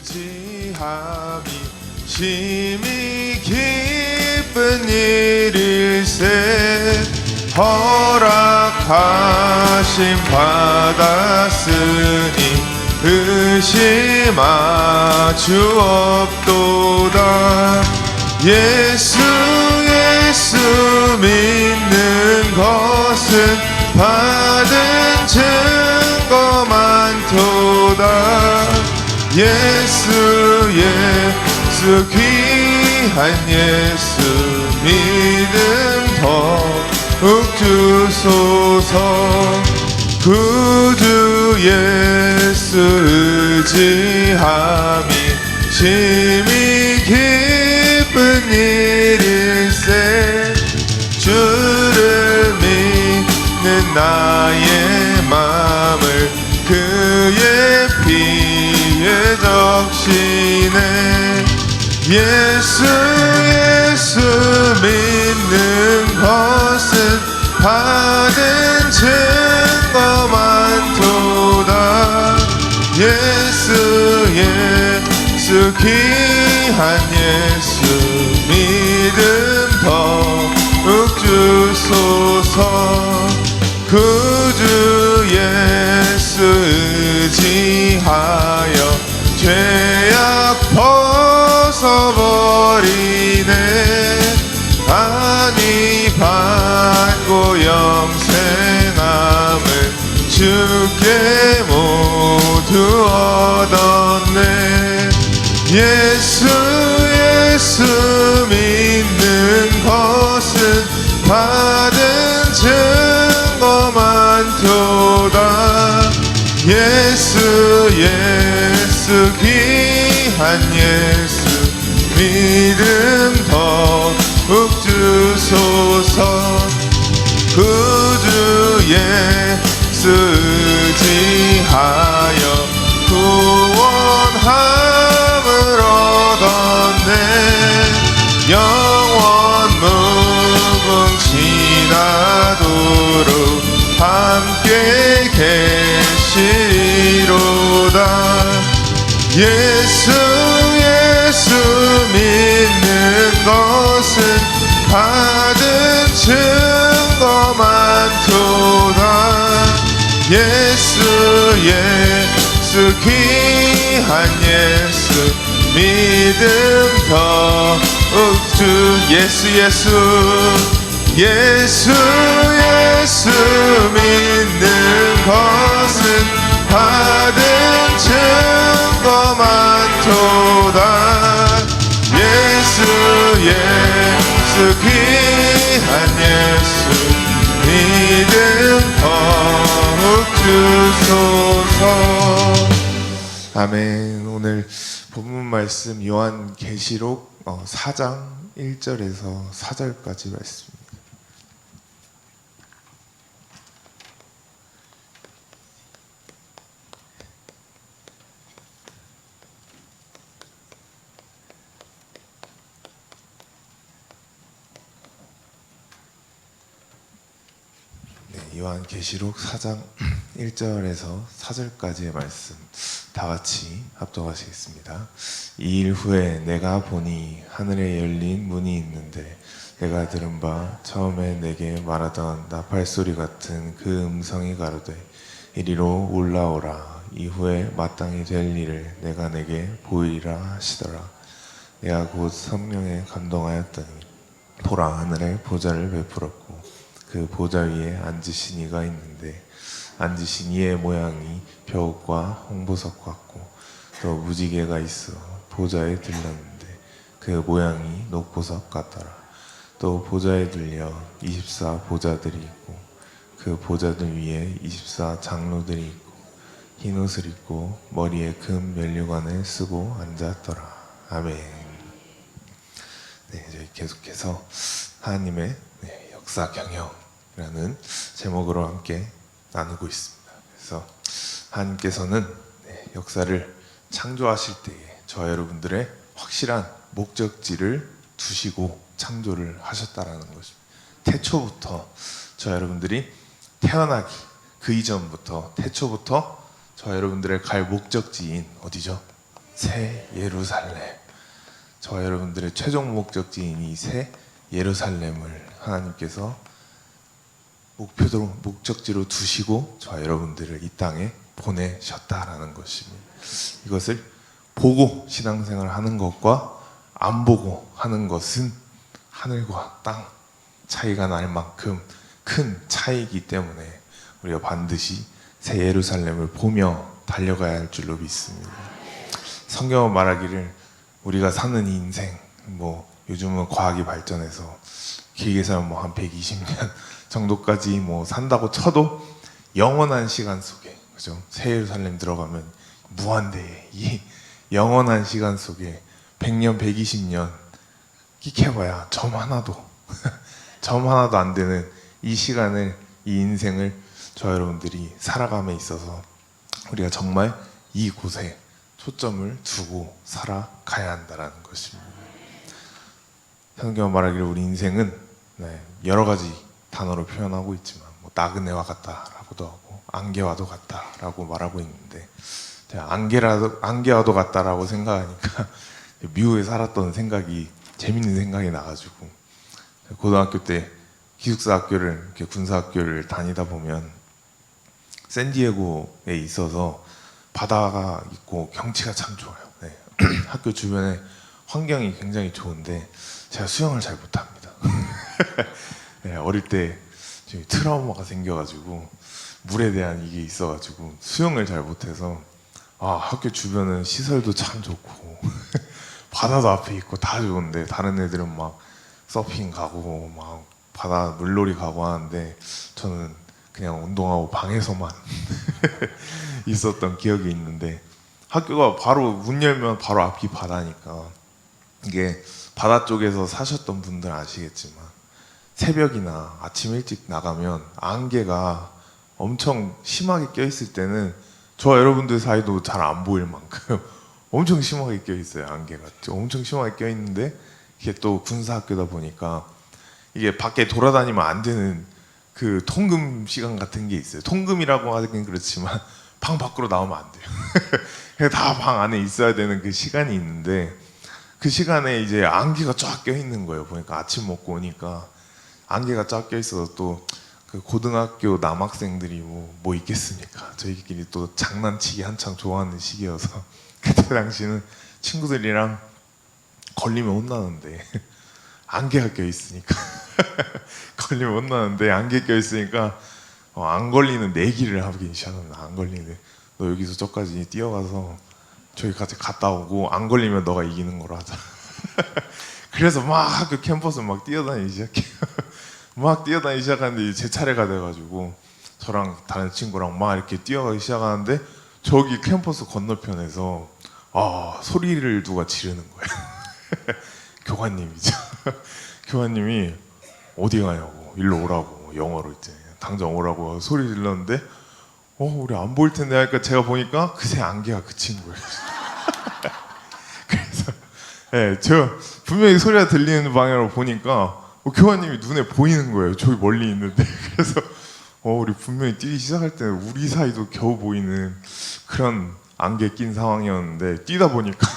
의지함이 심히 기쁜 일일세. 허락하심 받았으니 의심하주 없도다. 예수 믿는 것은 받은 증거 많도다. 예수 귀한 예수 믿음 더욱 주소서. 구주 예수 의지함이 심히 기쁜 일일세. 주를 믿는 나의 맘을 그의 피에 적시네. 예수 믿는 것은 받은 증거 많도다. 예수 귀한 예수 믿음 더욱 주소서. 구주 예수 의지하여 죄악 벗어버리네. 아니 받고 영생함을 주께 모두 얻었네. 예수 믿는 것은 받은 증거 많도다. 예수 귀한 예수 믿음 더욱 주소서. 구주 예수 의지하여 구원함을 얻었네. 영원 무궁지나도록 함께 계시리로다. 예수 믿는 것은 받은 증거 많도다. 예수 귀한 예수 믿음 더욱 예수 믿는 것은 받은 증거 많도다. 예수 귀한 예수 믿음 더욱 주소서. 아멘. 오늘 본문 말씀 요한계시록 4장 1절에서 4절까지 말씀입니다. 요한계시록 4장 1절에서 4절까지의 말씀 다 같이 합독하시겠습니다. 이 일 후에 내가 보니 하늘에 열린 문이 있는데 내가 들은 바 처음에 내게 말하던 나팔소리 같은 그 음성이 가로되 이리로 올라오라. 이후에 마땅히 될 일을 내가 내게 보이리라 하시더라. 내가 곧 성령에 감동하였더니 보라, 하늘에 보좌를 베풀었고 그 보좌 위에 앉으신 이가 있는데 앉으신 이의 모양이 벼옷과 홍보석 같고 또 무지개가 있어 보좌에 들렸는데 그 모양이 녹보석 같더라. 또 보좌에 들려 24 보좌들이 있고 그 보좌들 위에 24 장로들이 있고 흰 옷을 입고 머리에 금 면류관을 쓰고 앉았더라. 아멘. 네, 저희 계속해서 하나님의 역사 경영이라는 제목으로 함께 나누고 있습니다. 그래서 하나님께서는 역사를 창조하실 때에 저와 여러분들의 확실한 목적지를 두시고 창조를 하셨다라는 것입니다. 태초부터 저와 여러분들이 태어나기 그 이전부터 태초부터 저와 여러분들의 갈 목적지인 어디죠? 새 예루살렘. 저와 여러분들의 최종 목적지인 이 새 예루살렘을 하나님께서 목적지로 두시고 저와 여러분들을 이 땅에 보내셨다라는 것입니다. 이것을 보고 신앙생활을 하는 것과 안 보고 하는 것은 하늘과 땅 차이가 날 만큼 큰 차이이기 때문에 우리가 반드시 새 예루살렘을 보며 달려가야 할 줄로 믿습니다. 성경은 말하기를 우리가 사는 인생, 요즘은 과학이 발전해서 길게 살면 한 120년 정도까지 산다고 쳐도 영원한 시간 속에, 그죠? 새 예루살렘 들어가면 무한대의 이 영원한 시간 속에 100년, 120년 끼켜봐야 점 하나도 점 하나도 안 되는 이 시간을, 이 인생을 저 여러분들이 살아감에 있어서 우리가 정말 이곳에 초점을 두고 살아가야 한다는 것입니다. 성경 말하기를 우리 인생은 여러 가지 단어로 표현하고 있지만 나그네와 같다라고도 하고 안개와도 같다라고 말하고 있는데, 제가 안개와도 같다라고 생각하니까 미국에 살았던 생각이, 재밌는 생각이 나가지고, 고등학교 때 기숙사 학교를, 이렇게 군사 학교를 다니다 보면 샌디에고에 있어서 바다가 있고 경치가 참 좋아요. 학교 주변에 환경이 굉장히 좋은데 제가 수영을 잘 못합니다. 어릴 때 트라우마가 생겨가지고 물에 대한 이게 있어가지고 수영을 잘 못해서, 학교 주변은 시설도 참 좋고 바다도 앞에 있고 다 좋은데 다른 애들은 막 서핑 가고 막 바다 물놀이 가고 하는데 저는 그냥 운동하고 방에서만 있었던 기억이 있는데, 학교가 바로 문 열면 바로 앞이 바다니까, 이게 바다 쪽에서 사셨던 분들 아시겠지만 새벽이나 아침 일찍 나가면 안개가 엄청 심하게 껴있을 때는 저와 여러분들 사이도 잘 안 보일 만큼 엄청 심하게 껴있어요. 안개가 엄청 심하게 껴있는데, 이게 또 군사학교다 보니까 이게 밖에 돌아다니면 안 되는 그 통금 시간 같은 게 있어요. 통금이라고 하긴 그렇지만 방 밖으로 나오면 안 돼요. 다 방 안에 있어야 되는 그 시간이 있는데, 그 시간에 이제 안개가 쫙 껴있는 거예요. 보니까 아침 먹고 오니까 안개가 쫙 껴있어서, 또 그 고등학교 남학생들이 뭐 있겠습니까? 저희끼리 또 장난치기 한창 좋아하는 시기여서 그때 당시는 친구들이랑 걸리면 혼나는데 안개가 껴있으니까 걸리면 혼나는데 안개 껴있으니까 안 걸리는 내기를 하기 시작합니다. 안 걸리는, 너 여기서 저까지 뛰어가서 저기까지 갔다 오고 안 걸리면 너가 이기는 거로 하자. 그래서 막 학교 캠퍼스 막 뛰어다니기 시작해요. 막 뛰어다니기 시작하는데 이제 제 차례가 돼가지고 저랑 다른 친구랑 막 이렇게 뛰어가기 시작하는데, 저기 캠퍼스 건너편에서 소리를 누가 지르는 거예요. 교관님이죠. 교관님이 어디 가냐고, 일로 오라고, 영어로 이제 당장 오라고 소리 질렀는데, 우리 안 보일 텐데 하니까 제가 보니까 그새 안개가 그친 거예요. 그래서 제가 분명히 소리가 들리는 방향으로 보니까 교관님이 눈에 보이는 거예요. 저기 멀리 있는데. 그래서 우리 분명히 뛰기 시작할 때는 우리 사이도 겨우 보이는 그런 안개 낀 상황이었는데, 뛰다 보니까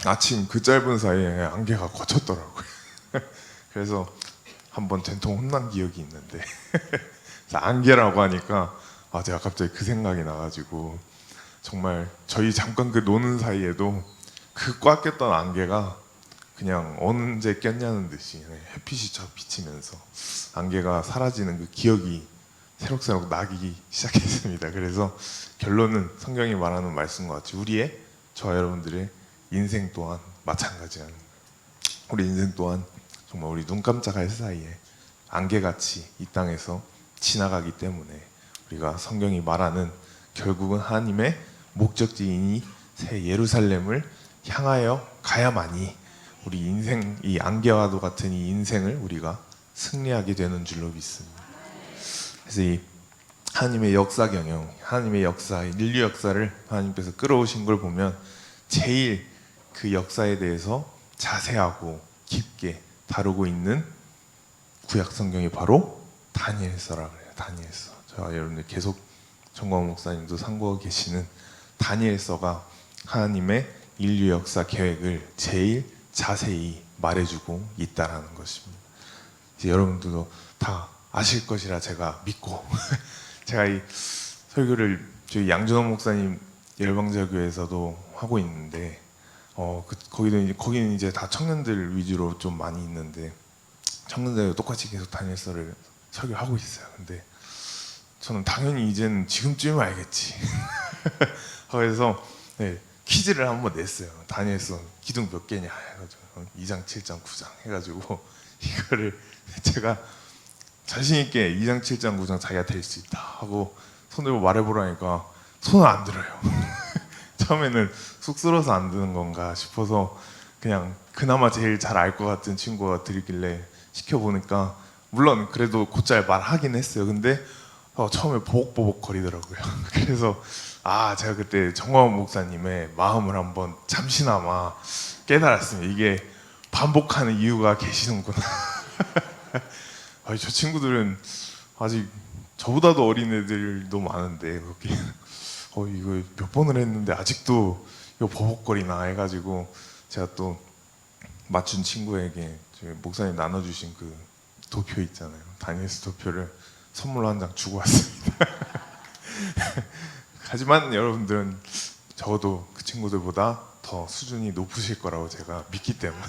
아침 그 짧은 사이에 안개가 거쳤더라고요. 그래서 한번 된통 혼난 기억이 있는데 안개라고 하니까 제가 갑자기 그 생각이 나가지고, 정말 저희 잠깐 그 노는 사이에도 그 꽉 꼈던 안개가 그냥 언제 꼈냐는 듯이 햇빛이 쫙 비치면서 안개가 사라지는 그 기억이 새록새록 나기 시작했습니다. 그래서 결론은 성경이 말하는 말씀과 같이 저와 여러분들의 인생 또한 마찬가지한, 우리 인생 또한 정말 우리 눈 깜짝할 사이에 안개같이 이 땅에서 지나가기 때문에 우리가 성경이 말하는 결국은 하나님의 목적지인 새 예루살렘을 향하여 가야만이 우리 인생, 이 안개와도 같은 이 인생을 우리가 승리하게 되는 줄로 믿습니다. 그래서 이 하나님의 역사 경영, 하나님의 역사, 인류 역사를 하나님께서 끌어오신 걸 보면 제일 그 역사에 대해서 자세하고 깊게 다루고 있는 구약 성경이 바로 다니엘서라 그래요. 다니엘서. 저와 여러분들 계속 정광 목사님도 상고하고 계시는 다니엘서가 하나님의 인류 역사 계획을 제일 자세히 말해주고 있다라는 것입니다. 이제 여러분들도 다 아실 것이라 제가 믿고 제가 이 설교를 저희 양준호 목사님 열방제교회에서도 하고 있는데 거기는 이제 다 청년들 위주로 좀 많이 있는데 청년들 똑같이 계속 다니엘서를 설교하고 있어요. 근데 저는 당연히 이제는 지금쯤은 알겠지. 그래서 퀴즈를 한번 냈어요. 다니엘서 기둥 몇 개냐 해가지고 2장, 7장, 9장 해가지고 이거를 제가 자신 있게 2장, 7장, 9장 자기가 될 수 있다 하고 손 들고 말해보라니까 손을 안 들어요. 처음에는 쑥스러워서 안 드는 건가 싶어서 그냥 그나마 제일 잘 알 것 같은 친구가 드리길래 시켜보니까 물론 그래도 곧잘 말하긴 했어요. 근데 처음에 보복보복 거리더라고요. 그래서 제가 그때 정광훈 목사님의 마음을 한번 잠시나마 깨달았습니다. 이게 반복하는 이유가 계시는구나. 저 친구들은 아직 저보다도 어린 애들도 많은데 그렇게 이거 몇 번을 했는데 아직도 이거 버벅거리나 해가지고 제가 또 맞춘 친구에게 저희 목사님 나눠주신 그 도표 있잖아요. 다니엘서 도표를 선물로 한 장 주고 왔습니다. 하지만 여러분들은 적어도 그 친구들보다 더 수준이 높으실 거라고 제가 믿기 때문에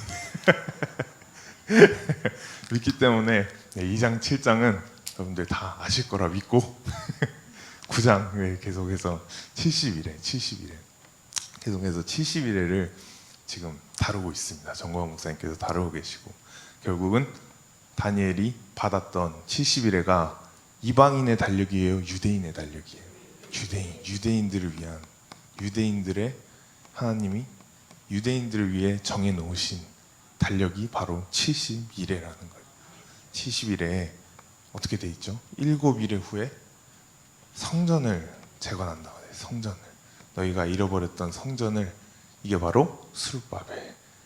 믿기 때문에 2장, 7장은 여러분들 다 아실 거라 믿고 9장 계속해서 70일에 계속해서 70일에를 지금 다루고 있습니다. 정광훈 목사님께서 다루고 계시고 결국은 다니엘이 받았던 70일에가 이방인의 달력이에요, 유대인의 달력이에요? 유대인들을 위한, 유대인들의 하나님이 유대인들을 위해 정해놓으신 달력이 바로 70일에라는 거예요. 70일에 어떻게 돼 있죠? 7일의 후에 성전을 재건한다고 해요. 성전을, 너희가 잃어버렸던 성전을, 이게 바로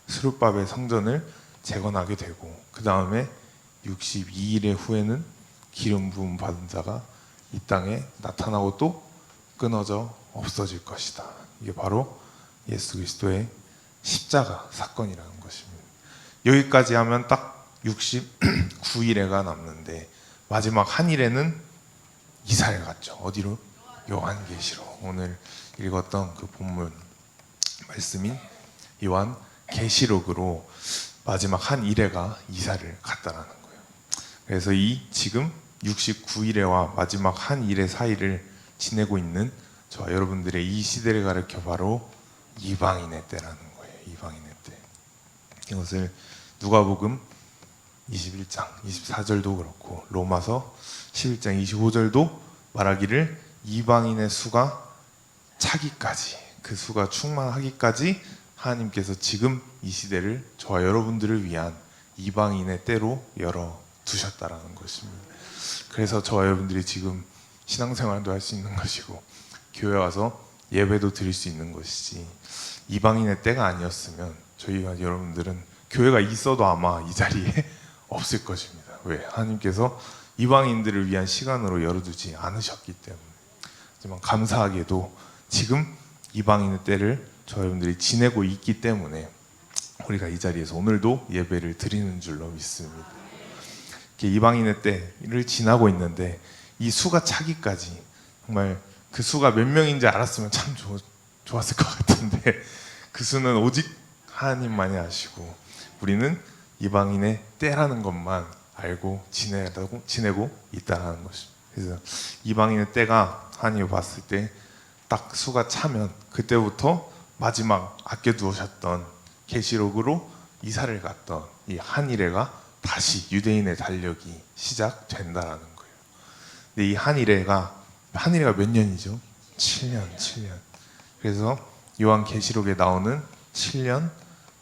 스룹바벨 성전을 재건하게 되고, 그 다음에 62일의 후에는 기름 부음 받은 자가 이 땅에 나타나고 또 끊어져 없어질 것이다. 이게 바로 예수 그리스도의 십자가 사건이라는 것입니다. 여기까지 하면 딱 69일에가 남는데 마지막 한 일에는 이사를 갔죠. 어디로? 요한계시록. 오늘 읽었던 그 본문 말씀인 요한계시록으로 마지막 한 일회가 이사를 갔다라는 거예요. 그래서 이 지금 69일회와 마지막 한 일회 사이를 지내고 있는 저와 여러분들의 이 시대를 가리켜 바로 이방인의 때라는 거예요. 이방인의 때. 이것을 누가복음 21장 24절도 그렇고 로마서 11장 25절도 말하기를 이방인의 수가 차기까지, 그 수가 충만하기까지 하나님께서 지금 이 시대를 저와 여러분들을 위한 이방인의 때로 열어두셨다라는 것입니다. 그래서 저와 여러분들이 지금 신앙생활도 할 수 있는 것이고 교회 와서 예배도 드릴 수 있는 것이지, 이방인의 때가 아니었으면 저희가 여러분들은 교회가 있어도 아마 이 자리에 없을 것입니다. 왜? 하나님께서 이방인들을 위한 시간으로 열어두지 않으셨기 때문에. 하지만 감사하게도 지금 이방인의 때를 저 여러분들이 지내고 있기 때문에 우리가 이 자리에서 오늘도 예배를 드리는 줄로 믿습니다. 이렇게 이방인의 때를 지나고 있는데 이 수가 차기까지, 정말 그 수가 몇 명인지 알았으면 참 좋았을 것 같은데 그 수는 오직 하나님만이 아시고 우리는 이방인의 때라는 것만 알고 지내고 있다는 것입니다. 그래서 이방인의 때가 하나님이 봤을 때 딱 수가 차면 그때부터 마지막 아껴두셨던 계시록으로 이사를 갔던 이 한 일회가 다시 유대인의 달력이 시작된다라는 거예요. 근데 이 한 일회가 몇 년이죠? 7년. 그래서 요한 계시록에 나오는 7년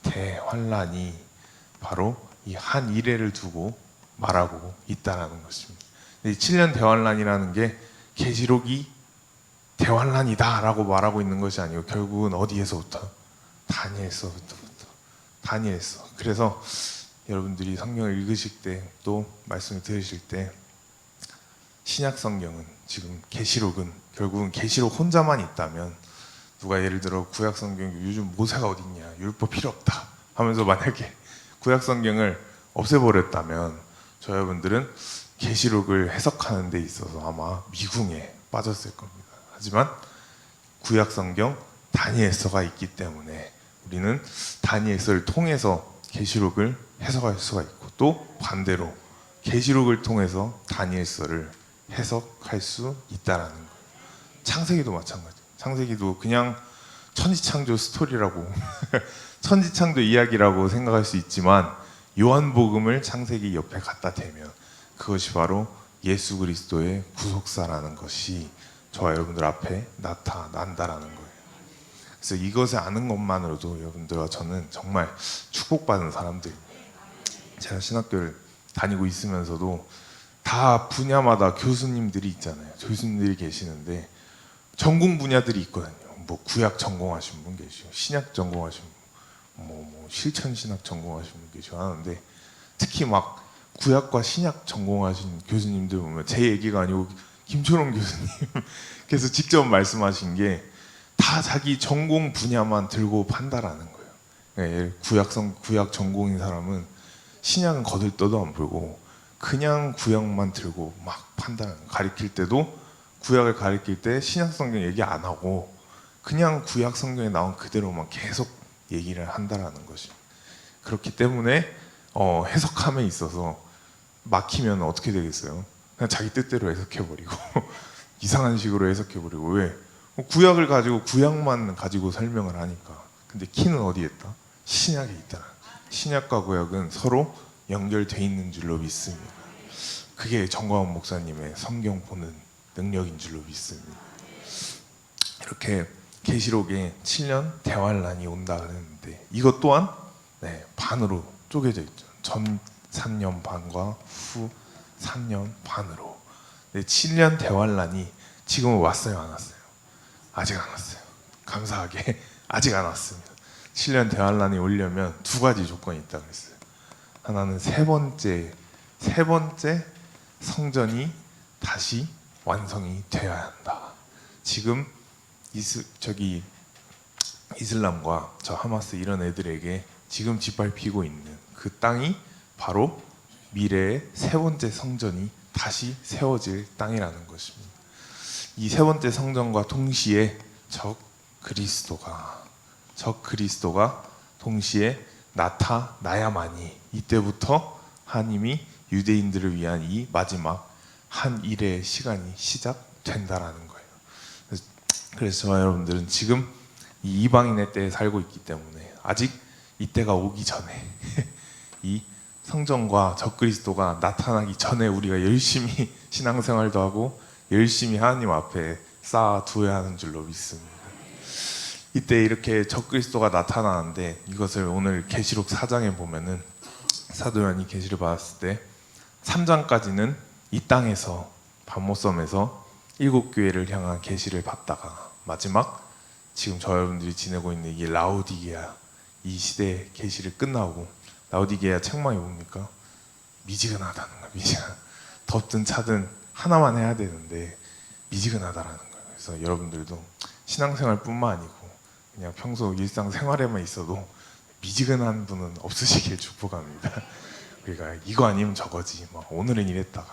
대환란이 바로 이 한 일회를 두고 말하고 있다라는 것입니다. 이 7년 대환란이라는 게 계시록이 대환란이다라고 말하고 있는 것이 아니고 결국은 어디에서부터? 다니엘서. 그래서 여러분들이 성경을 읽으실 때 또 말씀을 들으실 때 신약 성경은 지금 계시록은 결국은 계시록 혼자만 있다면 누가 예를 들어 구약 성경 요즘 모세가 어딨냐, 율법 필요 없다 하면서 만약에 구약 성경을 없애버렸다면 저 여러분들은 계시록을 해석하는 데 있어서 아마 미궁에 빠졌을 겁니다. 하지만 구약 성경 다니엘서가 있기 때문에 우리는 다니엘서를 통해서 계시록을 해석할 수가 있고, 또 반대로 계시록을 통해서 다니엘서를 해석할 수 있다라는 거예요. 창세기도 마찬가지예요. 창세기도 그냥 천지창조 스토리라고 천지창조 이야기라고 생각할 수 있지만, 요한복음을 창세기 옆에 갖다 대면 그것이 바로 예수 그리스도의 구속사라는 것이 저와 여러분들 앞에 나타난다라는 거예요. 그래서 이것을 아는 것만으로도 여러분들과 저는 정말 축복받은 사람들입니다. 제가 신학교를 다니고 있으면서도 다 분야마다 교수님들이 있잖아요. 교수님들이 계시는데 전공 분야들이 있거든요. 뭐 구약 전공하신 분 계시고, 신약 전공하신 분, 뭐 실천 신학 전공하신 분 계시고 하는데, 특히 막 구약과 신약 전공하신 교수님들 보면 제 얘기가 아니고 김초롱 교수님께서 직접 말씀하신 게 다 자기 전공 분야만 들고 판다라는 거예요. 그러니까 구약 전공인 사람은 신약은 거들떠도 안 보고 그냥 구약만 들고 막 판다는 거예요. 가르칠 때도 구약을 가르칠 때 신약 성경 얘기 안 하고 그냥 구약 성경에 나온 그대로만 계속 얘기를 한다라는 것입니다. 그렇기 때문에 해석함에 있어서 막히면 어떻게 되겠어요? 그냥 자기 뜻대로 해석해버리고 이상한 식으로 해석해버리고. 왜? 구약을 가지고 구약만 가지고 설명을 하니까. 근데 키는 어디에 있다? 신약에 있다. 신약과 구약은 서로 연결돼 있는 줄로 믿습니다. 그게 정광훈 목사님의 성경 보는 능력인 줄로 믿습니다. 이렇게 계시록에 7년 대환란이 온다 그랬는데, 이것 또한 반으로 쪼개져 있죠. 전 3년 반과 후 3년 반으로. 7년 대환란이 지금은 왔어요, 안 왔어요? 아직 안 왔어요. 감사하게 아직 안 왔습니다. 7년 대환란이 오려면 두 가지 조건이 있다고 했어요. 하나는 세 번째 성전이 다시 완성이 되어야 한다. 지금 이슬람과 저 하마스 이런 애들에게 지금 짓밟히고 있는 그 땅이 바로 미래의 세 번째 성전이 다시 세워질 땅이라는 것입니다. 이 세 번째 성전과 동시에 적 그리스도가 동시에 나타나야만이 이때부터 하나님이 유대인들을 위한 이 마지막 한 일의 시간이 시작된다라는 거예요. 그래서 저와 여러분들은 지금 이 이방인의 때에 살고 있기 때문에 아직 이때가 오기 전에 이 성전과 적그리스도가 나타나기 전에 우리가 열심히 신앙생활도 하고 열심히 하나님 앞에 쌓아두어야 하는 줄로 믿습니다. 이때 이렇게 적그리스도가 나타나는데, 이것을 오늘 계시록 4장에 보면은 사도 요한이 계시를 받았을 때 3장까지는 이 땅에서 반모섬에서 7교회를 향한 계시를 받다가, 마지막 지금 저 여러분들이 지내고 있는 이 라오디게아 이 시대의 계시를 끝나고, 라오디게아 책망이 뭡니까? 미지근하다는 거예요. 덥든 차든 하나만 해야 되는데 미지근하다라는 거예요. 그래서 여러분들도 신앙생활뿐만 아니고 그냥 평소 일상생활에만 있어도 미지근한 분은 없으시길 축복합니다. 그러니까 이거 아니면 저거지, 막 오늘은 이랬다가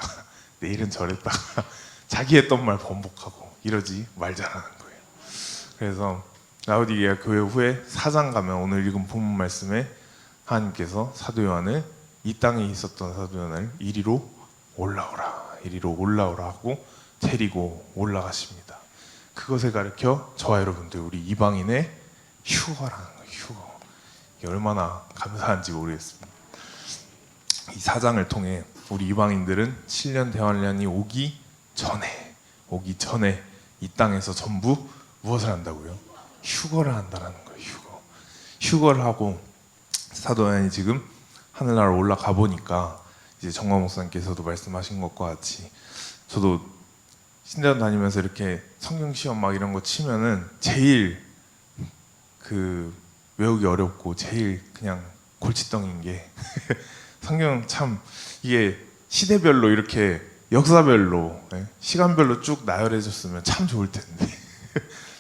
내일은 저랬다가 자기 했던 말 번복하고 이러지 말자라는 거예요. 그래서 라오디게아 교회 후에 4장 가면 오늘 읽은 본문 말씀에 하나님께서 사도 요한을, 이 땅에 있었던 사도 요한을 이리로 올라오라 하고 데리고 올라가십니다. 그것을 가르쳐 저와 여러분들, 우리 이방인의 휴거라는 거예요. 휴거. 이게 얼마나 감사한지 모르겠습니다. 이 4장을 통해 우리 이방인들은 7년 대환란이 오기 전에 이 땅에서 전부 무엇을 한다고요? 휴거를 한다는 거예요. 휴거를 하고, 사도 요한이 지금 하늘나라로 올라가 보니까 이제 정광 목사님께서도 말씀하신 것과 같이, 저도 신대원 다니면서 이렇게 성경 시험 막 이런 거 치면은 제일 외우기 어렵고 제일 그냥 골칫덩인 게 성경 참 이게 시대별로 이렇게 역사별로 시간별로 쭉 나열해줬으면 참 좋을 텐데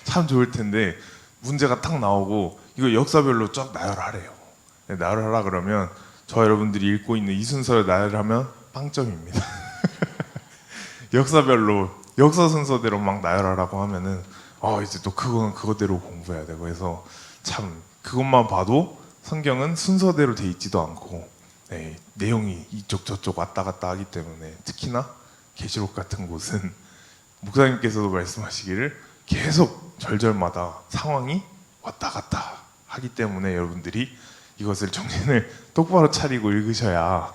참 좋을 텐데 문제가 딱 나오고 이거 역사별로 쫙 나열하래요. 나열하라 그러면 저 여러분들이 읽고 있는 이 순서를 나열하면 빵점입니다. 역사별로 역사 순서대로 막 나열하라고 하면은 이제 또 그거는 그거대로 공부해야 되고 해서 참 그것만 봐도 성경은 순서대로 돼 있지도 않고 내용이 이쪽 저쪽 왔다 갔다 하기 때문에 특히나 계시록 같은 곳은 목사님께서도 말씀하시기를 계속 절절마다 상황이 왔다 갔다 하기 때문에 여러분들이 이것을 정신을 똑바로 차리고 읽으셔야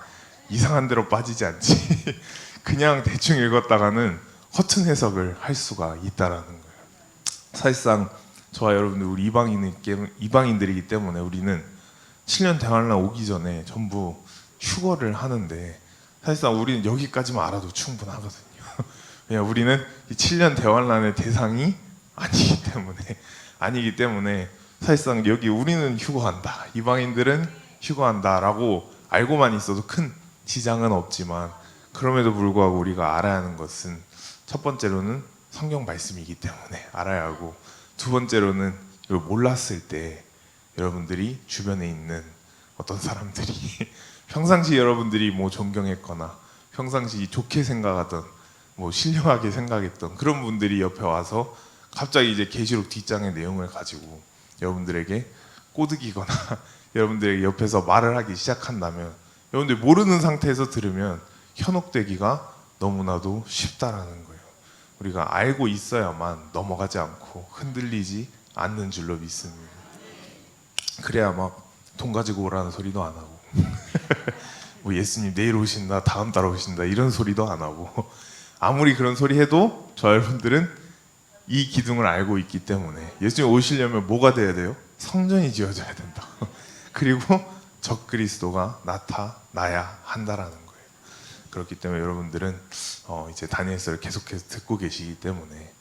이상한 데로 빠지지 않지 그냥 대충 읽었다가는 허튼 해석을 할 수가 있다라는 거예요. 사실상 저와 여러분들 우리 이방인들이기 때문에 우리는 7년 대환란 오기 전에 전부 휴거를 하는데 사실상 우리는 여기까지만 알아도 충분하거든요. 왜냐 우리는 이 7년 대환란의 대상이 아니기 때문에 사실상 여기 우리는 휴거한다, 이방인들은 휴거한다라고 알고만 있어도 큰 지장은 없지만 그럼에도 불구하고 우리가 알아야 하는 것은 첫 번째로는 성경 말씀이기 때문에 알아야 하고 두 번째로는 이걸 몰랐을 때 여러분들이 주변에 있는 어떤 사람들이 평상시 여러분들이 뭐 존경했거나 평상시 좋게 생각하던 뭐 신령하게 생각했던 그런 분들이 옆에 와서 갑자기 이제 계시록 뒷장의 내용을 가지고 여러분들에게 꼬드기거나 여러분들에게 옆에서 말을 하기 시작한다면 여러분들이 모르는 상태에서 들으면 현혹되기가 너무나도 쉽다라는 거예요. 우리가 알고 있어야만 넘어가지 않고 흔들리지 않는 줄로 믿습니다. 그래야 막 돈 가지고 오라는 소리도 안 하고 뭐 예수님 내일 오신다, 다음 달 오신다 이런 소리도 안 하고 아무리 그런 소리 해도 저 여러분들은 이 기둥을 알고 있기 때문에 예수님 오시려면 뭐가 돼야 돼요? 성전이 지어져야 된다. 그리고 적그리스도가 나타나야 한다라는 거예요. 그렇기 때문에 여러분들은 이제 다니엘서를 계속해서 듣고 계시기 때문에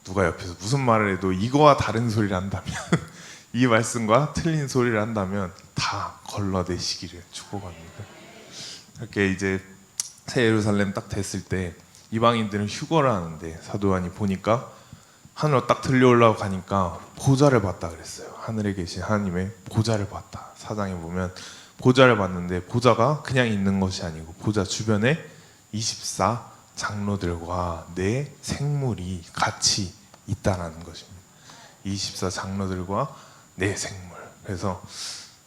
누가 옆에서 무슨 말을 해도 이거와 다른 소리를 한다면 이 말씀과 틀린 소리를 한다면 다 걸러내시기를 축복합니다. 이렇게 이제 새 예루살렘 딱 됐을 때 이방인들은 휴거를 하는데 사도 요한이 보니까 하늘로 딱 들려 올라가 가니까 보좌를 봤다 그랬어요. 하늘에 계신 하나님의 보좌를 봤다. 사장에 보면 보좌를 봤는데 보좌가 그냥 있는 것이 아니고 보좌 주변에 24 장로들과 네 생물이 같이 있다라는 것입니다. 24 장로들과 네 생물. 그래서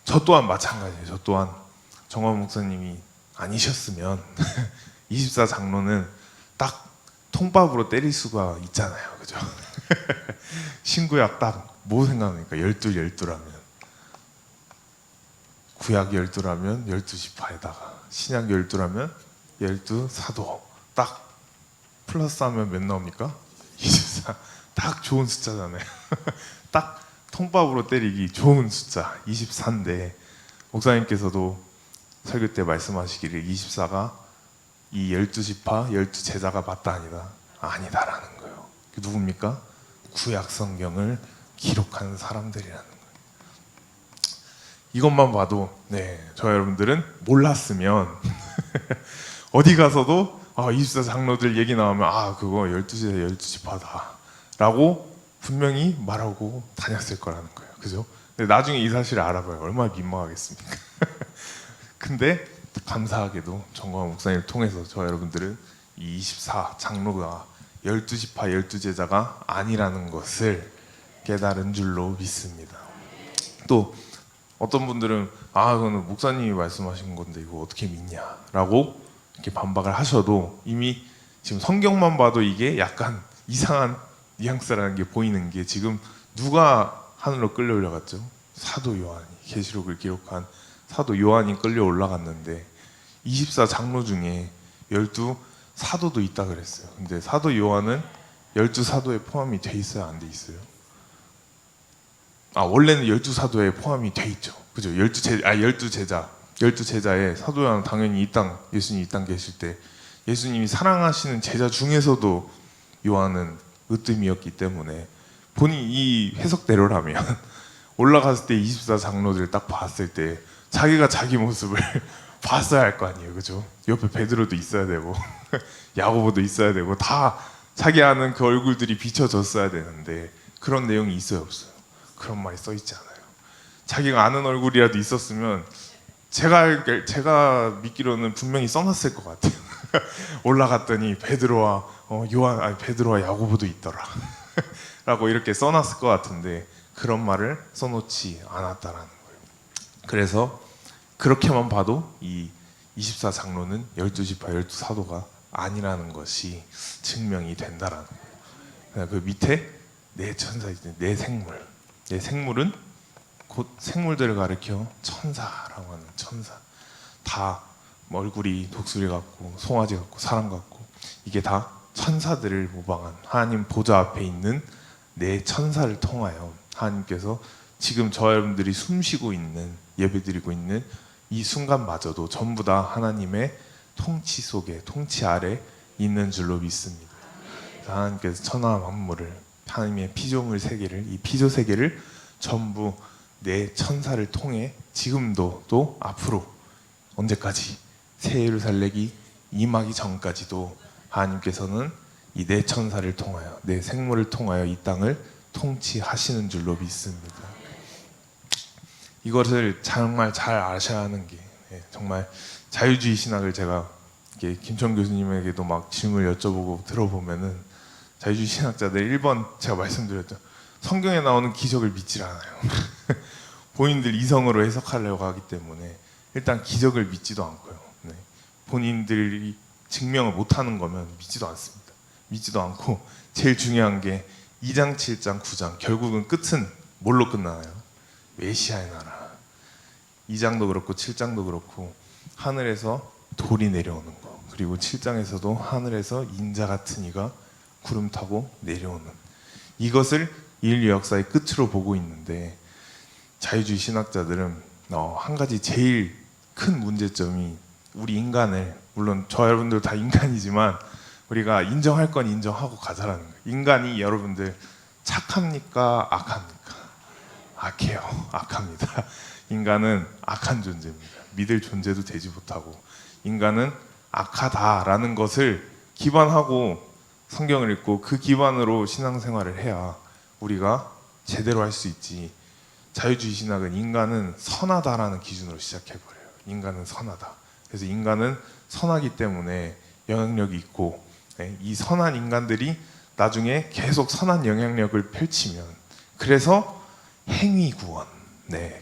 저 또한 마찬가지예요. 저 또한 정화 목사님이 아니셨으면 24 장로는 딱 통밥으로 때릴 수가 있잖아요. 그죠? 신구약 딱 뭐 생각합니까? 12라면 구약 12라면 12지파에다가 신약 12라면 12사도 딱 플러스하면 몇 나옵니까? 24. 딱 좋은 숫자잖아요. 딱 통밥으로 때리기 좋은 숫자 24인데 목사님께서도 설교 때 말씀하시기를 24가 이 12지파 12제자가 맞다 아니다라는 거예요. 누굽니까? 구약 성경을 기록한 사람들이라는 거예요. 이것만 봐도 저 여러분들은 몰랐으면 어디 가서도 24 장로들 얘기 나오면 그거 12제자 12지파다 라고 분명히 말하고 다녔을 거라는 거예요. 그죠? 근데 나중에 이 사실을 알아봐요. 얼마나 민망하겠습니까? 근데 감사하게도 정광 목사님을 통해서 저 여러분들은 이 24 장로가 12지파 12제자가 아니라는 것을 깨달은 줄로 믿습니다. 또 어떤 분들은 그거는 목사님이 말씀하신 건데 이거 어떻게 믿냐라고 이렇게 반박을 하셔도 이미 지금 성경만 봐도 이게 약간 이상한 뉘앙스라는 게 보이는 게 지금 누가 하늘로 끌려 올라갔죠? 사도 요한이, 계시록을 기록한 사도 요한이 끌려 올라갔는데 24 장로 중에 12 사도도 있다 그랬어요. 근데 사도 요한은 12 사도에 포함이 돼 있어요, 안 돼 있어요? 원래는 12 사도에 포함이 돼 있죠. 그죠? 12 제자에 사도 요한은 당연히 예수님이 이 땅 계실 때 예수님이 사랑하시는 제자 중에서도 요한은 으뜸이었기 때문에 본인 이 해석대로라면 올라갔을 때 24 장로들 딱 봤을 때 자기가 자기 모습을 봤어야 할 거 아니에요. 그죠? 옆에 베드로도 있어야 되고 야고보도 있어야 되고 다 자기 아는 그 얼굴들이 비춰졌어야 되는데 그런 내용이 있어요, 없어요? 그런 말이 써 있지 않아요. 자기가 아는 얼굴이라도 있었으면 제가 믿기로는 분명히 써놨을 것 같아요. 올라갔더니 베드로와 베드로와 야고보도 있더라. 라고 이렇게 써놨을 것 같은데 그런 말을 써놓지 않았다라는 거예요. 그래서 그렇게만 봐도 이 24장로는 12지파 12사도가 아니라는 것이 증명이 된다라는 거예요. 그 밑에 내 천사이지, 내 생물. 내 생물은 곧 생물들을 가리켜 천사라고 하는 천사. 다 얼굴이 독수리 같고 송아지 같고 사람 같고 이게 다 천사들을 모방한 하나님 보좌 앞에 있는 내 천사를 통하여 하나님께서 지금 저 여러분들이 숨쉬고 있는 예배드리고 있는 이 순간마저도 전부 다 하나님의 통치 속에 통치 아래 있는 줄로 믿습니다. 하나님께서 천하 만물을 하나님의 피조물 세계를 이 피조 세계를 전부 내 천사를 통해 지금도 또 앞으로 언제까지 새 예루살렘이 임하기 전까지도 하나님께서는 이 내 천사를 통하여 내 생물을 통하여 이 땅을 통치하시는 줄로 믿습니다. 이것을 정말 잘 아셔야 하는 게 정말 자유주의 신학을 제가 김천 교수님에게도 막 질문을 여쭤보고 들어보면은 자유주의 신학자들 1번 제가 말씀드렸죠. 성경에 나오는 기적을 믿질 않아요. 본인들 이성으로 해석하려고 하기 때문에 일단 기적을 믿지도 않고요. 네. 본인들이 증명을 못하는 거면 믿지도 않습니다. 믿지도 않고 제일 중요한 게 2장, 7장, 9장 결국은 끝은 뭘로 끝나나요? 메시아의 나라. 2장도 그렇고 7장도 그렇고 하늘에서 돌이 내려오는 거, 그리고 7장에서도 하늘에서 인자 같은 이가 구름 타고 내려오는, 이것을 인류 역사의 끝으로 보고 있는데 자유주의 신학자들은 한 가지 제일 큰 문제점이 우리 인간을, 물론 저 여러분들 다 인간이지만 우리가 인정할 건 인정하고 가자라는 거예요. 인간이 여러분들 착합니까? 악합니까? 악해요. 악합니다. 인간은 악한 존재입니다. 믿을 존재도 되지 못하고 인간은 악하다라는 것을 기반하고 성경을 읽고 그 기반으로 신앙생활을 해야 우리가 제대로 할 수 있지. 자유주의 신학은 인간은 선하다라는 기준으로 시작해버려요. 인간은 선하다. 그래서 인간은 선하기 때문에 영향력이 있고 이 선한 인간들이 나중에 계속 선한 영향력을 펼치면, 그래서 행위 구원,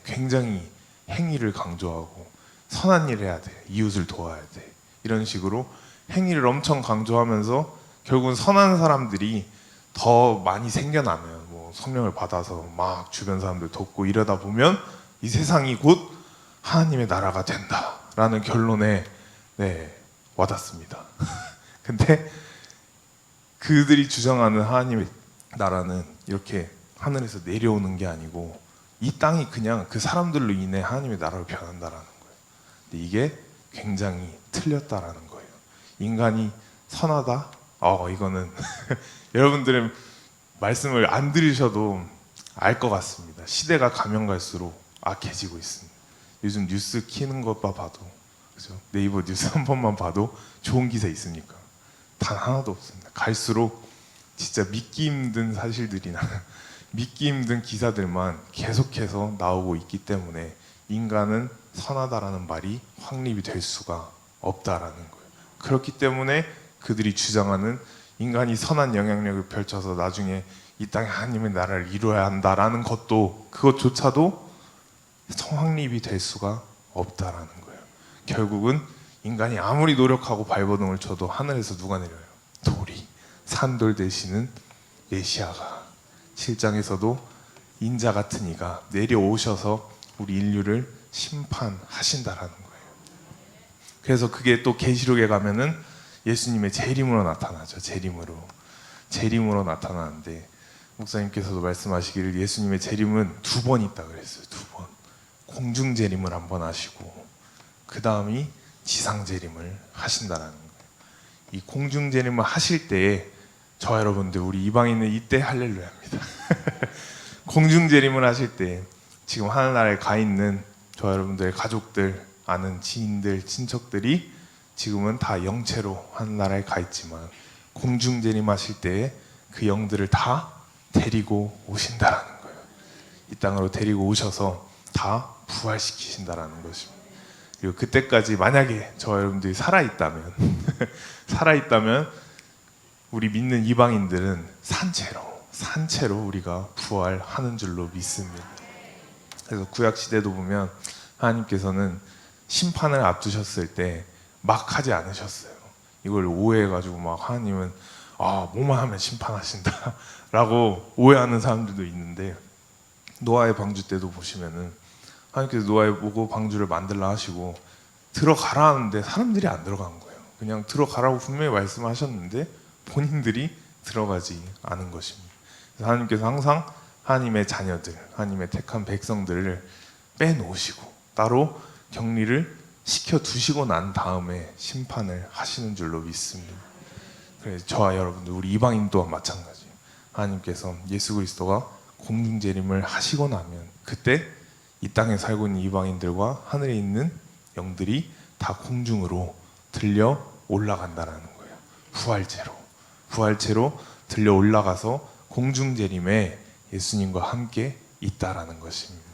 굉장히 행위를 강조하고 선한 일 해야 돼, 이웃을 도와야 돼, 이런 식으로 행위를 엄청 강조하면서 결국은 선한 사람들이 더 많이 생겨나면 뭐 성령을 받아서 막 주변 사람들 돕고 이러다 보면 이 세상이 곧 하나님의 나라가 된다라는 결론에 와닿습니다. 근데 그들이 주장하는 하나님의 나라는 이렇게 하늘에서 내려오는 게 아니고 이 땅이 그냥 그 사람들로 인해 하나님의 나라로 변한다라는 거예요. 근데 이게 굉장히 틀렸다라는 거예요. 인간이 선하다? 이거는 여러분들은 말씀을 안 들으셔도 알 것 같습니다. 시대가 가면 갈수록 악해지고 있습니다. 요즘 뉴스 키는 것만 봐도, 그죠? 네이버 뉴스 한 번만 봐도 좋은 기사 있습니까? 단 하나도 없습니다. 갈수록 진짜 믿기 힘든 사실들이나 믿기 힘든 기사들만 계속해서 나오고 있기 때문에 인간은 선하다라는 말이 확립이 될 수가 없다라는 거예요. 그렇기 때문에 그들이 주장하는 인간이 선한 영향력을 펼쳐서 나중에 이 땅에 하나님의 나라를 이루어야 한다라는 것도, 그것조차도 성확립이 될 수가 없다라는 거예요. 결국은 인간이 아무리 노력하고 발버둥을 쳐도 하늘에서 누가 내려요? 돌이, 산돌 되시는 메시아가, 7장에서도 인자 같은 이가 내려오셔서 우리 인류를 심판하신다라는 거예요. 그래서 그게 또 계시록에 가면은 예수님의 재림으로 나타나죠. 재림으로 나타나는데 목사님께서도 말씀하시기를 예수님의 재림은 2번 있다 그랬어요. 2번. 공중 재림을 한 번 하시고 그 다음이 지상 재림을 하신다라는 거예요. 이 공중 재림을 하실 때에 저 여러분들, 우리 이방인은 이때 할렐루야입니다. 공중 재림을 하실 때 지금 하늘나라에 가 있는 저 여러분들의 가족들, 아는 지인들, 친척들이 지금은 다 영체로 하늘나라에 가 있지만 공중 재림하실 때에 그 영들을 다 데리고 오신다라는 거예요. 이 땅으로 데리고 오셔서 다 부활시키신다라는 것입니다. 그리고 그때까지 만약에 저와 여러분들이 살아있다면 살아있다면 우리 믿는 이방인들은 산채로 우리가 부활하는 줄로 믿습니다. 그래서 구약 시대도 보면 하나님께서는 심판을 앞두셨을 때 막 하지 않으셨어요. 이걸 오해해가지고 막 하나님은 뭐만 하면 심판하신다 라고 오해하는 사람들도 있는데, 노아의 방주 때도 보시면은 하나님께서 노아에 보고 방주를 만들라 하시고 들어가라 하는데 사람들이 안 들어간 거예요. 그냥 들어가라고 분명히 말씀하셨는데 본인들이 들어가지 않은 것입니다. 그래서 하나님께서 항상 하나님의 자녀들, 하나님의 택한 백성들을 빼놓으시고 따로 격리를 시켜두시고 난 다음에 심판을 하시는 줄로 믿습니다. 그래서 저와 여러분들, 우리 이방인 또한 마찬가지예요. 하나님께서 예수 그리스도가 공중재림을 하시고 나면 그때 이 땅에 살고 있는 이방인들과 하늘에 있는 영들이 다 공중으로 들려 올라간다라는 거예요. 부활체로 들려 올라가서 공중재림에 예수님과 함께 있다라는 것입니다.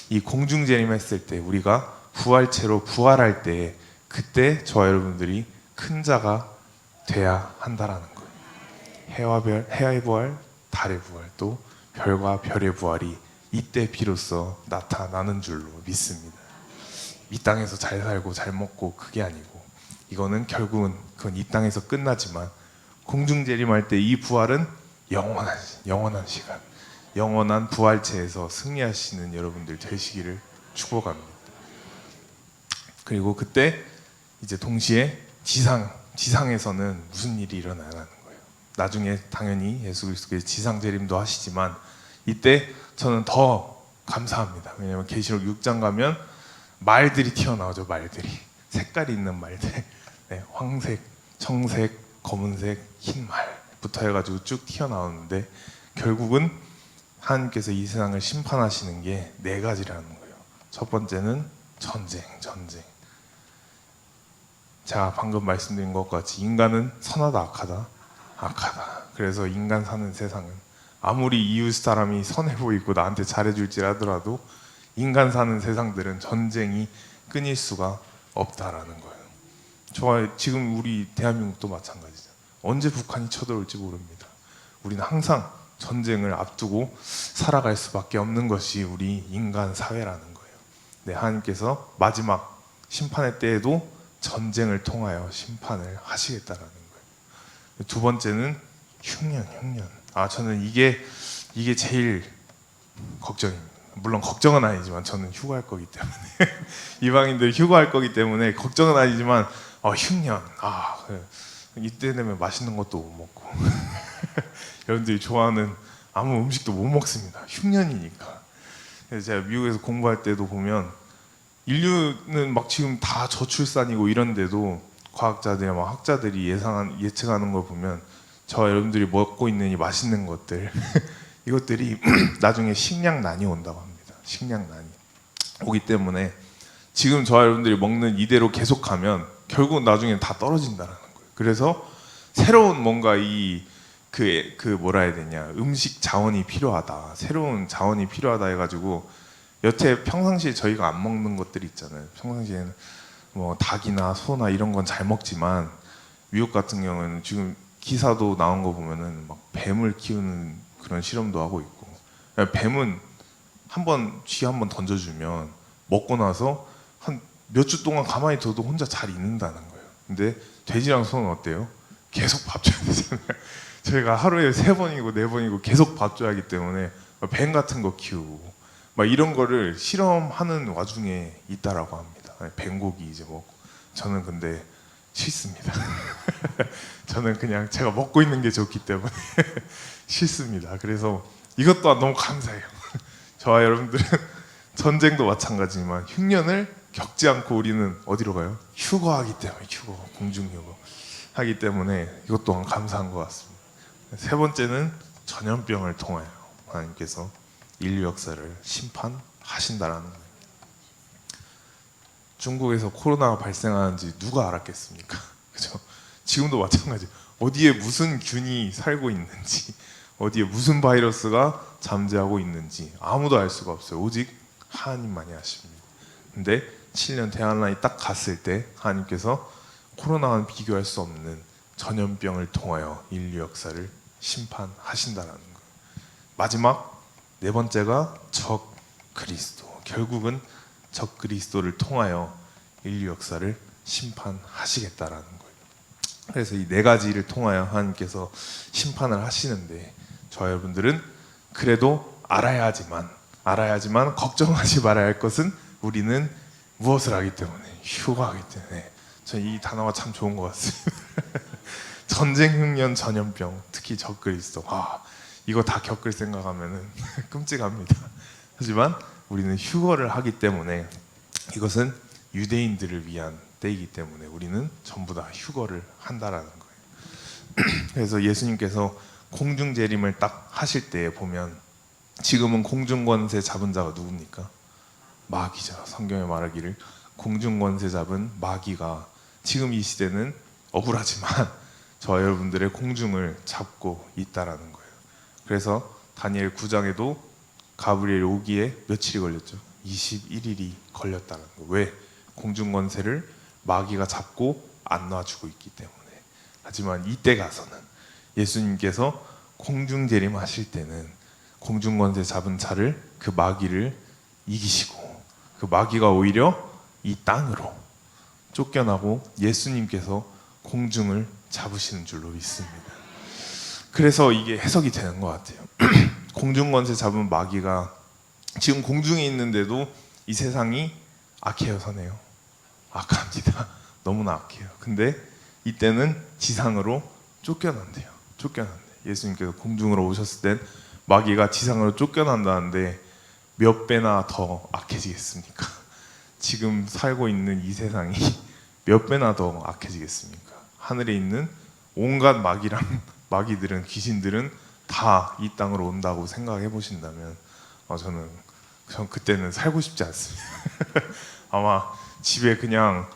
이 공중재림했을 때 우리가 부활체로 부활할 때 그때 저와 여러분들이 큰 자가 돼야 한다라는 거예요. 해의 부활, 달의 부활, 또 별과 별의 부활이 이때 비로소 나타나는 줄로 믿습니다. 이 땅에서 잘 살고 잘 먹고 그게 아니고, 이거는 결국은 그건 이 땅에서 끝나지만 공중재림할 때 이 부활은 영원한 시간, 영원한 부활체에서 승리하시는 여러분들 되시기를 축복합니다. 그리고 그때 이제 동시에 지상에서는 무슨 일이 일어나는 거예요. 나중에 당연히 예수 그리스도께서 지상 재림도 하시지만 이때 저는 더 감사합니다. 왜냐하면 계시록 6장 가면 말들이 튀어나오죠. 말들이 색깔이 있는 말들, 네, 황색, 청색, 검은색, 흰 말부터 해가지고 쭉 튀어나오는데 결국은 하나님께서 이 세상을 심판하시는 게 4가지라는 거예요. 첫 번째는 전쟁. 제가 방금 말씀드린 것 같이 인간은 선하다 악하다. 그래서 인간 사는 세상은 아무리 이웃 사람이 선해 보이고 나한테 잘해줄지라도 인간 사는 세상들은 전쟁이 끊일 수가 없다라는 거예요. 지금 우리 대한민국도 마찬가지죠. 언제 북한이 쳐들어올지 모릅니다. 우리는 항상 전쟁을 앞두고 살아갈 수밖에 없는 것이 우리 인간 사회라는 거예요. 네, 하나님께서 마지막 심판의 때에도 전쟁을 통하여 심판을 하시겠다라는 거예요. 두 번째는 흉년. 저는 이게 제일 걱정입니다. 물론 걱정은 아니지만 저는 휴가할 거기 때문에 이방인들 휴가할 거기 때문에 걱정은 아니지만 흉년. 이때 되면 맛있는 것도 못 먹고 여러분들이 좋아하는 아무 음식도 못 먹습니다. 흉년이니까. 그래서 제가 미국에서 공부할 때도 보면 인류는 막 지금 다 저출산이고 이런데도 과학자들이나 막 학자들이 예측하는 걸 보면 저와 여러분들이 먹고 있는 이 맛있는 것들 이것들이 나중에 식량난이 온다고 합니다. 식량난이 오기 때문에 지금 저와 여러분들이 먹는 이대로 계속하면 결국 나중에 다 떨어진다는 거예요. 그래서 새로운 뭔가 뭐라 해야 되냐, 음식 자원이 필요하다, 새로운 자원이 필요하다 해가지고 여태 평상시에 저희가 안 먹는 것들이 있잖아요. 평상시에는 뭐 닭이나 소나 이런 건 잘 먹지만 미국 같은 경우는 지금 기사도 나온 거 보면은 막 뱀을 키우는 그런 실험도 하고 있고, 뱀은 쥐 한 번 던져주면 먹고 나서 한 몇 주 동안 가만히 둬도 혼자 잘 있는다는 거예요. 근데 돼지랑 소는 어때요? 계속 밥 줘야 되잖아요. 저희가 하루에 3번이고 4번이고 계속 밥 줘야 하기 때문에 뱀 같은 거 키우고 막 이런 거를 실험하는 와중에 있다라고 합니다. 뱀고기 이제 먹고. 저는 근데 싫습니다. 저는 그냥 제가 먹고 있는 게 좋기 때문에 싫습니다. 그래서 이것 또한 너무 감사해요. 저와 여러분들은 전쟁도 마찬가지지만 흉년을 겪지 않고 우리는 어디로 가요? 휴거하기 때문에, 공중휴거 하기 때문에 이것 또한 감사한 것 같습니다. 세 번째는 전염병을 통하여 하나님께서 인류 역사를 심판하신다라는 거예요. 중국에서 코로나가 발생하는지 누가 알았겠습니까? 그죠? 지금도 마찬가지. 어디에 무슨 균이 살고 있는지, 어디에 무슨 바이러스가 잠재하고 있는지 아무도 알 수가 없어요. 오직 하나님만이 아십니다. 근데 7년 대환란이 딱 갔을 때 하나님께서 코로나와는 비교할 수 없는 전염병을 통하여 인류 역사를 심판하신다라는 거예요. 마지막 네 번째가 적 그리스도. 결국은 적 그리스도를 통하여 인류 역사를 심판하시겠다라는 거예요. 그래서 이 네 가지를 통하여 하나님께서 심판을 하시는데, 저 여러분들은 그래도 알아야지만 걱정하지 말아야 할 것은 우리는 무엇을 하기 때문에? 휴거하기 때문에. 저는 이 단어가 참 좋은 것 같습니다. 전쟁, 흉년, 전염병, 특히 적 그리스도. 이거 다 겪을 생각하면은 끔찍합니다. 하지만 우리는 휴거를 하기 때문에, 이것은 유대인들을 위한 때이기 때문에 우리는 전부 다 휴거를 한다라는 거예요. 그래서 예수님께서 공중재림을 딱 하실 때 보면, 지금은 공중권세 잡은 자가 누굽니까? 마귀죠. 성경에 말하기를 공중권세 잡은 마귀가 지금 이 시대는 억울하지만 저 여러분들의 공중을 잡고 있다라는 거예요. 그래서 다니엘 9장에도 가브리엘 오기에 며칠이 걸렸죠? 21일이 걸렸다는 거예요. 왜? 공중권세를 마귀가 잡고 안 놔주고 있기 때문에. 하지만 이때 가서는 예수님께서 공중재림 하실 때는 공중권세 잡은 자를, 그 마귀를 이기시고, 그 마귀가 오히려 이 땅으로 쫓겨나고 예수님께서 공중을 잡으시는 줄로 믿습니다. 그래서 이게 해석이 되는 것 같아요. 공중권세 잡은 마귀가 지금 공중에 있는데도 이 세상이 악해요, 선해요? 악합니다. 너무나 악해요. 근데 이때는 지상으로 쫓겨난대요. 예수님께서 공중으로 오셨을 땐 마귀가 지상으로 쫓겨난다는데 몇 배나 더 악해지겠습니까? 지금 살고 있는 이 세상이 몇 배나 더 악해지겠습니까? 하늘에 있는 온갖 마귀들은, 귀신들은 다 이 땅으로 온다고 생각해 보신다면 저는 그때는 살고 싶지 않습니다. 아마 집에 그냥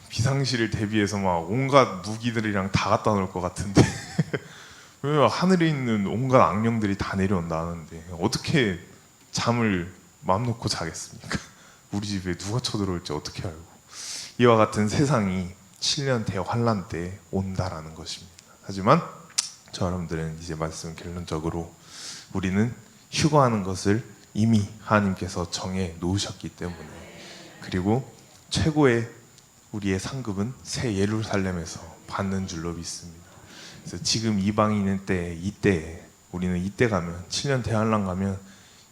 비상시를 대비해서 막 온갖 무기들이랑 다 갖다 놓을 것 같은데 왜 하늘에 있는 온갖 악령들이 다 내려온다는데 어떻게 잠을 마음 놓고 자겠습니까? 우리 집에 누가 쳐들어올지 어떻게 알고. 이와 같은 세상이 7년 대환란 때 온다라는 것입니다. 하지만 저 여러분들은 이제 말씀 결론적으로 우리는 휴거하는 것을 이미 하나님께서 정해 놓으셨기 때문에, 그리고 최고의 우리의 상급은 새 예루살렘에서 받는 줄로 믿습니다. 그래서 지금 이방인 있는 때, 이때에 우리는 이때 가면, 7년 대환란 가면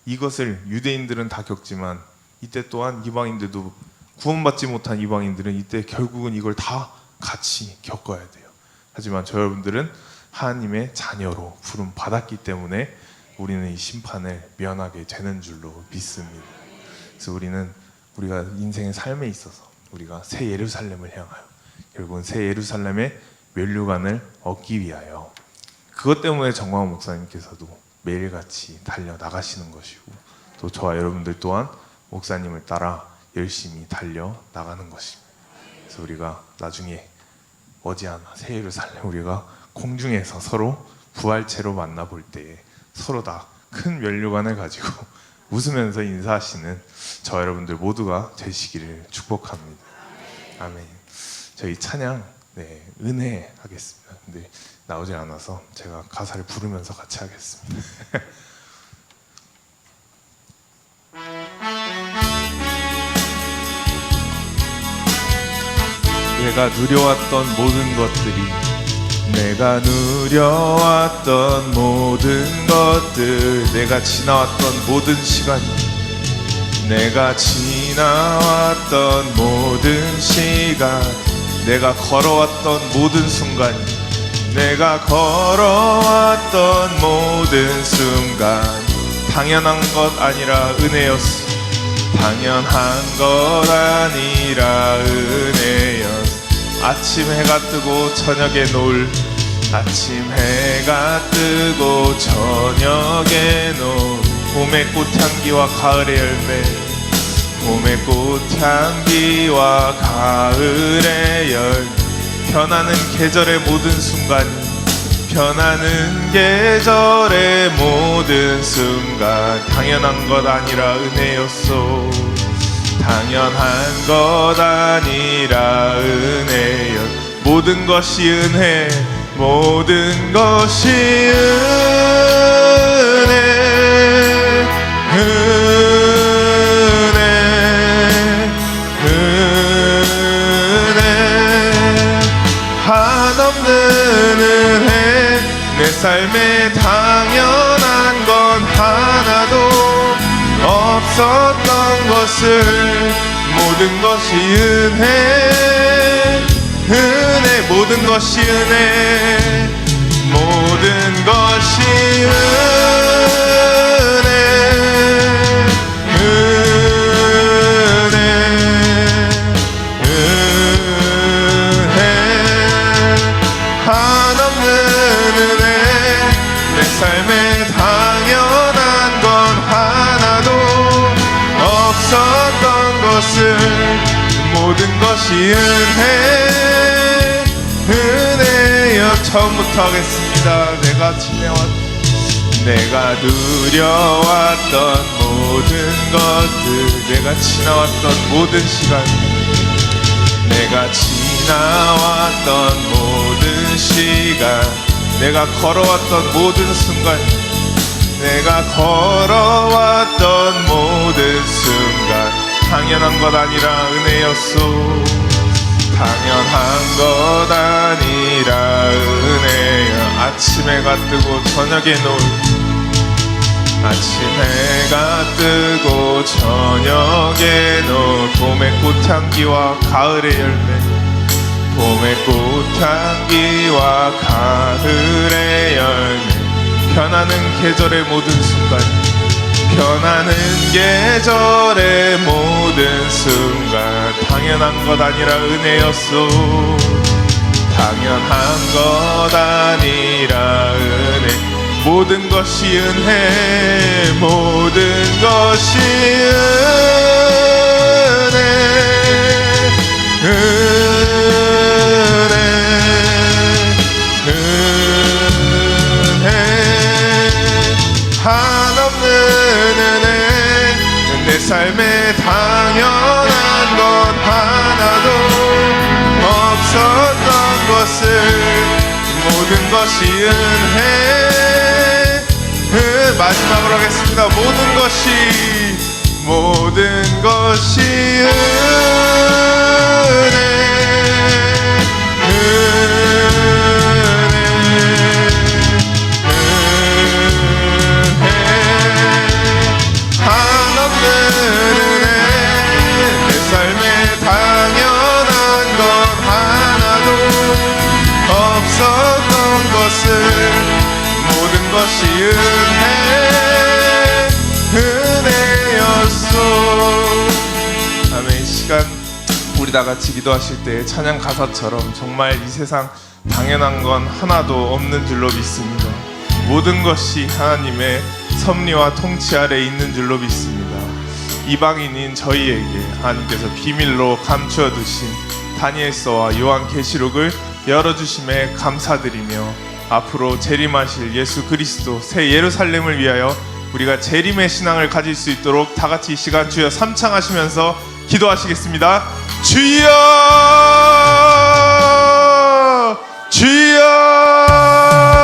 이것을 유대인들은 다 겪지만 이때 또한 이방인들도, 구원받지 못한 이방인들은 이때 결국은 이걸 다 같이 겪어야 돼요. 하지만 저 여러분들은 하나님의 자녀로 부름 받았기 때문에 우리는 이 심판을 면하게 되는 줄로 믿습니다. 그래서 우리가 인생의 삶에 있어서 우리가 새 예루살렘을 향하여, 결국은 새 예루살렘의 면류관을 얻기 위하여, 그것 때문에 정광훈 목사님께서도 매일같이 달려나가시는 것이고, 또 저와 여러분들 또한 목사님을 따라 열심히 달려나가는 것입니다. 그래서 우리가 나중에 머지않아 새 예루살렘, 우리가 공중에서 서로 부활체로 만나볼 때에 서로 다 큰 면류관을 가지고 웃으면서 인사하시는 저 여러분들 모두가 되시기를 축복합니다. 아멘. 저희 찬양 은혜 하겠습니다. 근데 나오질 않아서 제가 가사를 부르면서 같이 하겠습니다. 내가 누려왔던 모든 것들이, 내가 누려왔던 모든 것들, 내가 지나왔던 모든 시간이, 내가 지나왔던 모든 시간, 내가 걸어왔던 모든 순간이, 내가 걸어왔던 모든 순간, 당연한 것 아니라 은혜였어. 당연한 것 아니라 은혜였어. 아침 해가 뜨고 저녁에 놀, 아침 해가 뜨고 저녁에 놀, 봄의 꽃향기와 가을의 열매, 봄의 꽃향기와 가을의 열, 변하는 계절의 모든 순간이, 변하는 계절의 모든 순간 당연한 것 아니라 은혜였소. 당연한 것 아니라 은혜였. 모든 것이 은혜, 모든 것이 은혜, 은혜, 은혜. 한없는 은혜. 내 삶에 당연한 건 하나도 없었던 것을 모든 것이 은혜, 은혜. 모든 것이 은혜, 모든 것이 은혜, 은혜, 은혜. 한없는 은혜. 내 삶에 당연한 건 하나도 없었던 것을 모든 것이 은혜, 은혜여. 처음부터 하겠습니다. 내가 누려왔던 모든 것들, 내가 지나왔던 모든 시간, 내가 지나왔던 모든 시간, 내가 걸어왔던 모든 순간, 내가 걸어왔던 모든 순간 당연한 것 아니라 은혜였소. 당연한 것 아니라 은혜야. 아침 해가 뜨고 저녁에 노을, 아침 해가 뜨고 저녁에 노을. 봄의 꽃향기와 가을의 열매, 봄의 꽃향기와 가을의 열매. 변하는 계절의 모든 순간, 변하는 계절의 모든 순간 당연한 것 아니라 은혜였소. 당연한 것 아니라 은혜, 모든 것이 은혜, 모든 것이 은혜, 은혜, 은혜. 한없는 은혜. 내 삶에 당연한 것 하나도 없었던 것을 모든 것이 은혜, 마지막으로 하겠습니다. 모든 것이 은혜, 모든 것이 은혜, 은혜였소. 아멘. 이 시간 우리 다 같이 기도하실 때 찬양 가사처럼 정말 이 세상 당연한 건 하나도 없는 줄로 믿습니다. 모든 것이 하나님의 섭리와 통치 아래 있는 줄로 믿습니다. 이방인인 저희에게 하나님께서 비밀로 감추어 두신 다니엘서와 요한계시록을 열어주심에 감사드리며 앞으로 재림하실 예수 그리스도 새 예루살렘을 위하여 우리가 재림의 신앙을 가질 수 있도록 다 같이 이 시간 주여 삼창하시면서 기도하시겠습니다. 주여, 주여.